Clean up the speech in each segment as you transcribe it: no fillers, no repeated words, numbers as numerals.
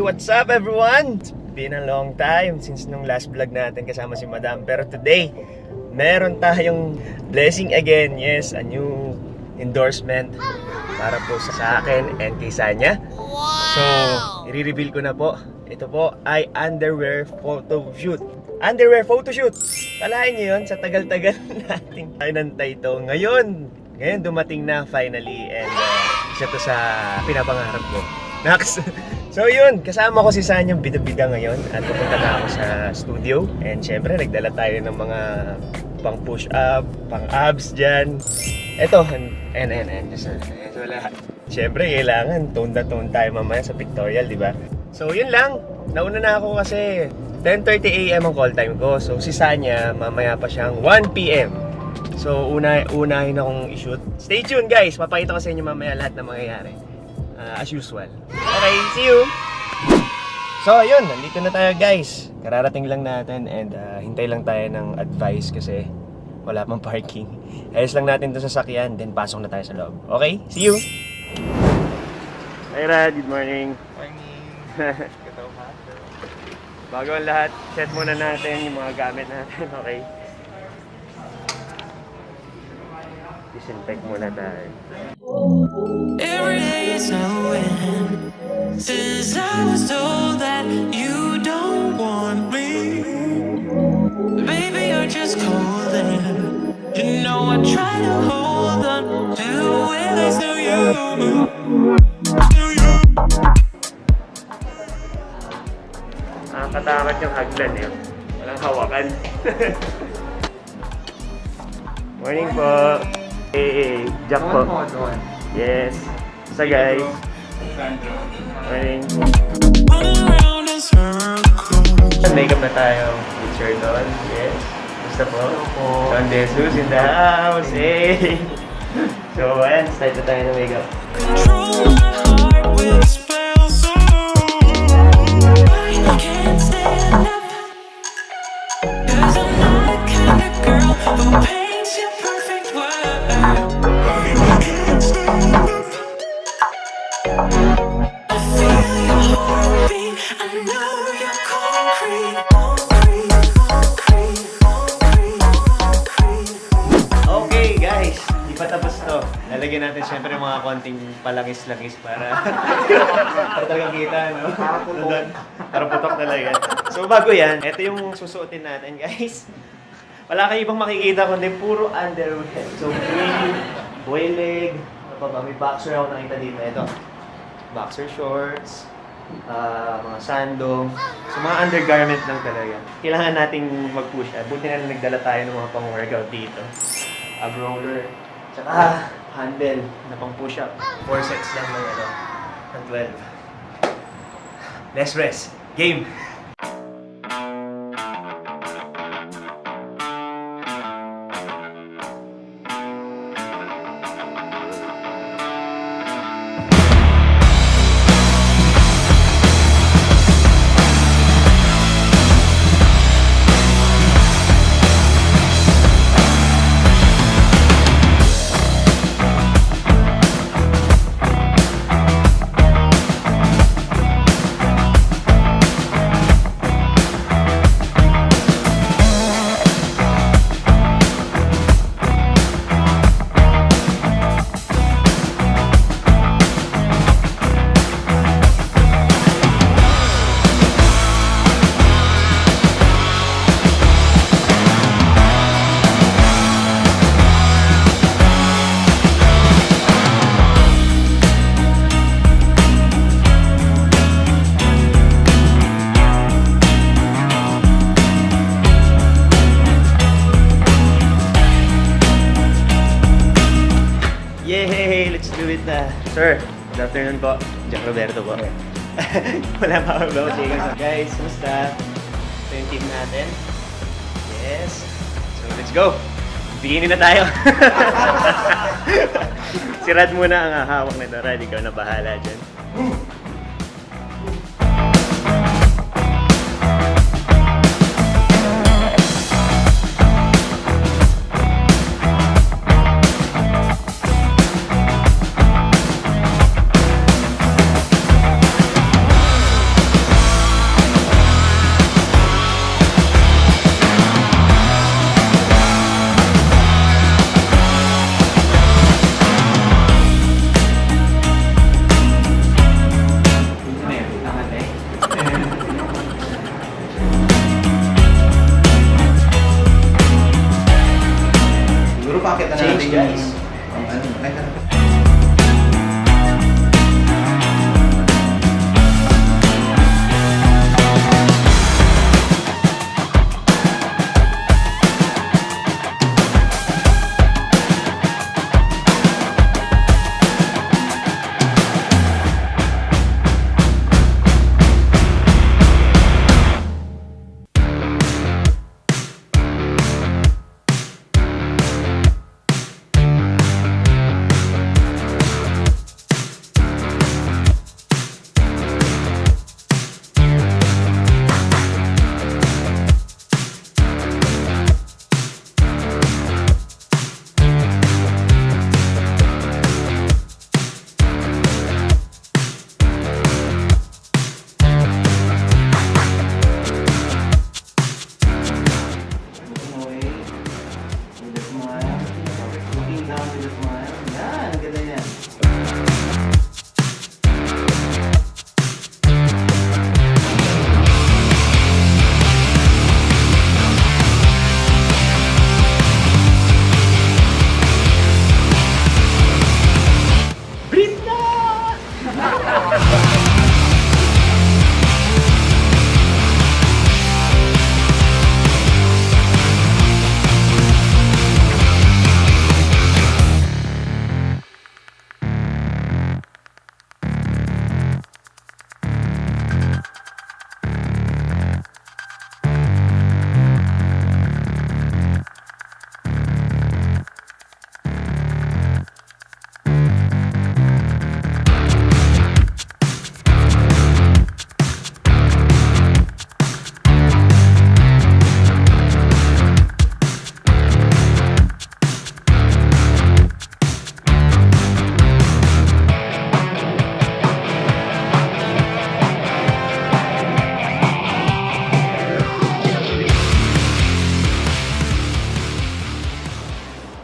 what's up everyone? It's been a long time since nung last vlog natin kasama si Madam. Pero today, meron tayong blessing again. Yes, a new endorsement para po sa akin and kay Sanya. So, i-reveal ko na po. Ito po ay underwear photo shoot. Underwear photo shoot! Kalahin nyo yun, sa tagal-tagal nating inantay ito. Ngayon dumating na finally and isa to sa pinapangarap ko. Next! So yun, kasama ko si Sanyang bida-bida ngayon at pupunta na ako sa studio. And syempre, nagdala tayo ng mga pang push up, pang abs dyan. Eto, ayan. Ito lahat. Syempre, kailangan tone na tone tayo mamaya sa pictorial, di ba? So yun lang, nauna na ako kasi 10:30 AM ang call time ko. So si Sanya, mamaya pa siyang 1 PM. So unahin akong i-shoot. Stay tuned guys, papakita ko sa inyo mamaya lahat na mangyayari. As usual. Okay, see you! So ayun, nandito na tayo guys. Kararating lang natin and hintay lang tayo ng advice kasi wala pang parking. Ayos lang natin ito sa sakyan, then pasok na tayo sa loob. Okay, see you! Hi Rad, good morning. Morning. Bago ang lahat, set muna natin yung mga gamit natin, okay? Disinfect muna tayo. Every day is a win. Since I was told that you don't want me, baby, you're just cold and you know I try to hold on to it. I still you. Nakakatakot yung hagdan eh. Walang hawakan. Morning po. Hey, Jack po. Yes. So guys. Morning. Makeup na tayo. Picture doon. Yes. Gusto po. John Jesus in the house. Hey. So ayan, start na tayo ng makeup. Control my heart with a spell so I can't stand up, 'cause I'm not the kind of girl who paints your perfect world. I can't stand up. I feel your heartbeat. I know you're concrete. Okay guys, di pa tapos to. Lalagyan natin syempre mga konting palangis-langis para talagang kita, no? Para putok talaga. So bago yan, ito yung susuotin natin guys. Wala kayong ibang makikita kundi puro underwear. So boy leg, ano pa ba? May boxer ako nakita dito. Ito, boxer shorts, mga sandong. So mga undergarment lang talaga. Kailangan nating mag-push up. Buti na nagdala tayo ng mga pang-workout dito. Ab roller, tsaka handle na pang push up. 4 sets lang ng 12. Let's rest. Game! Yay! Let's do it na. Sir, good afternoon po. Jack Roberto po. Wala pa ako ba? Guys, kumusta? Ito yung team natin. Yes. So, let's go. Biginin na tayo. Si Rad muna ang hawak nito. Rad, ikaw na bahala dyan. Siguro pakita na Change, natin guys. ang ano. Ay, tara.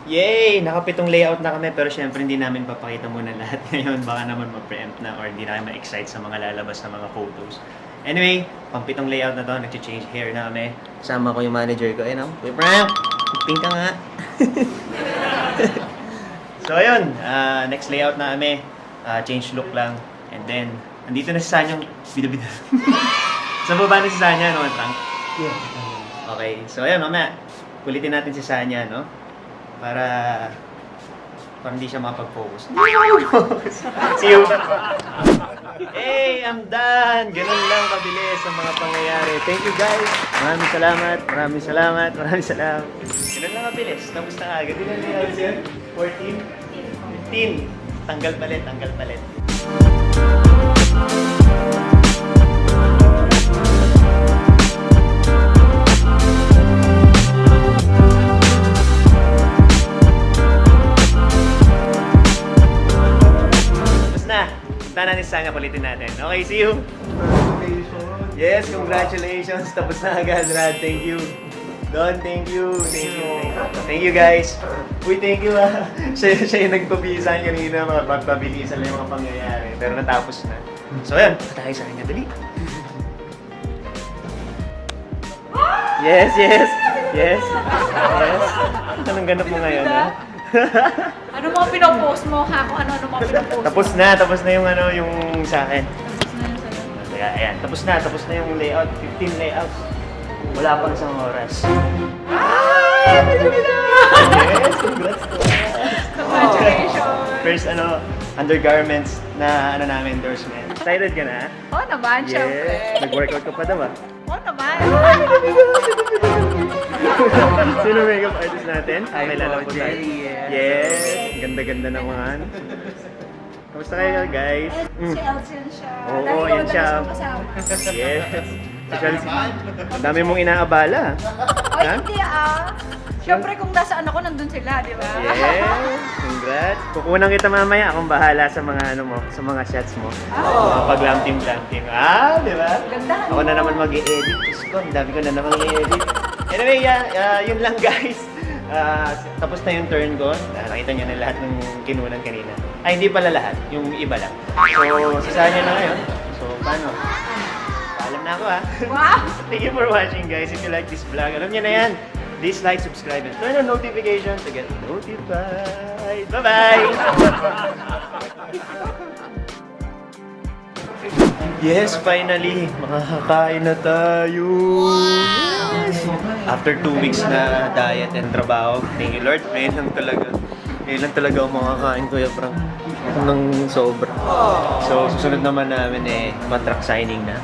Yay! Nakapitong layout na kami pero syempre hindi namin papakita muna lahat ngayon. Baka naman ma-preempt na or hindi na kayo ma-excite sa mga lalabas na mga photos. Anyway, pang-pitong layout na to. Nag-change hair na kami. Kasama ko yung manager ko. Ayun, Kuya Frank! Pink ka nga! So ayun, next layout na kami. Change look lang. And then, andito na si Sanyang bida-bida. Sa baba na si Sanya, no, Frank? Yeah. Okay, so ayun, mamaya. Kulitin natin si Sanya, no? Para hindi siya makapag-focus. See you! Hey, I'm done! Ganun lang kabilis ang mga pangyayari. Thank you guys! Maraming salamat, maraming salamat, maraming salamat. Ganun lang kabilis. Tapos na agad. Ilan na yan, sir? 14? 15. Tanggal palit, tanggal palit. Punta natin sa ulitin natin. Okay, see you! Yes, congratulations! Tapos na agad, Rad. Thank you. Don, thank you. Thank you. Thank you, guys. Uy, thank you ah. Siya yung nagpabisan kanina. Magpabilisan lang yung mga pangyayari. Pero natapos na. So, ayan. Tayo sa kanya. Dali. Yes, yes. Yes. Yes. Anong ganap mo ngayon, ha? Ano mga pinopost mo ha? Kung ano mga pinopost mo? Tapos na yung ano, yung sa akin. Tapos na yun sa'yo. Kaya ayan, tapos na yung layout, 15 layouts. Wala pang isang oras. Yes, congrats to us. Congratulations! First undergarments na namin endorsement. Excited ka na? Oo naman, syempre. Nag-workout ka pa daw ah. Oo naman. Sino makeup artist natin? Hi Kilala po, po tayo. Jerry, yes. Yes, ganda-ganda naman. Kamusta kayo guys? Si Elton siya. Oo, Lagi ko yan madalas siya. kong kasama. Yes. Ang dami mong inaabala. Ay, Ha? hindi ah. Syempre kung nasaan ako, nandun sila, di ba? Yes, congrats. Kukunan kita mamaya, akong bahala sa mga sa mga shots mo. Mga pag-glam team. Di ba? Gandahan Ako na mo. naman mag-i-edit. Diyos ko, ang dami ko na naman i-edit. Anyway, yun lang guys. Tapos na yung turn ko. Nakita niyo na lahat ng kinunan kanina. Ay, hindi pala lahat. Yung iba lang. So, sasaya na ngayon. So, paano? Paalam na ako ha. Wow! Thank you for watching guys. If you like this vlog, alam niyo na yan. Please like, subscribe, and turn on notifications to get notified. Bye-bye! Yes, finally! Makakakain na tayo! Yes! After 2 weeks na diet and trabaho, thank you Lord, ngayon lang talaga ako makakain, Kuya Frank. Ng sobra. So, susunod naman namin contract signing na.